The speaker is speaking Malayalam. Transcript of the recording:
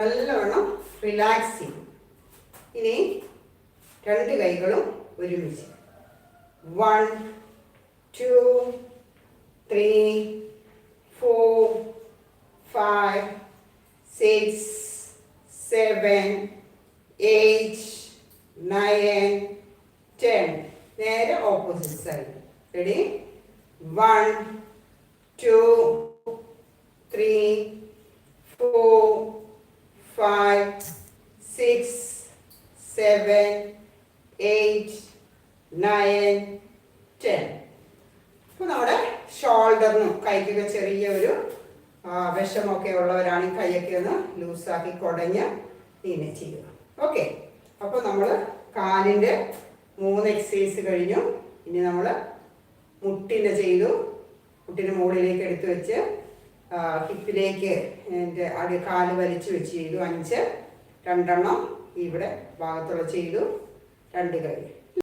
നല്ലവണ്ണം റിലാക്സ് ചെയ്യും. ഇനി രണ്ട് കൈകളും ഒരുമിച്ച് 1 2 3 4 5 6 7 8 9 10. നേരെ ഓപ്പോസിറ്റ് സൈഡ്. റെഡി? 1 2 3 4 5 6 7 8 9 10. അപ്പോൾ നമ്മുടെ ഷോൾഡറിനും കൈക്കൊക്കെ ചെറിയ ഒരു വിഷമൊക്കെ ഉള്ളവരാണെങ്കിൽ കൈയൊക്കെ ഒന്ന് ലൂസാക്കി കുടഞ്ഞ് ഇങ്ങനെ ചെയ്യുക. ഓക്കെ. അപ്പോൾ നമ്മൾ കാലിൻ്റെ 3 എക്സസൈസ് കഴിഞ്ഞു. ഇനി നമ്മൾ മുട്ടിൻ്റെ ചെയ്തു. മുട്ടിന് മുകളിലേക്ക് എടുത്തു വെച്ച് ഹിപ്പിലേക്ക് കാല് വലിച്ചു വെച്ച് ചെയ്തു 5. 2 ഇവിടെ ഭാഗത്തുള്ള ചെയ്തു. 2 കൈ.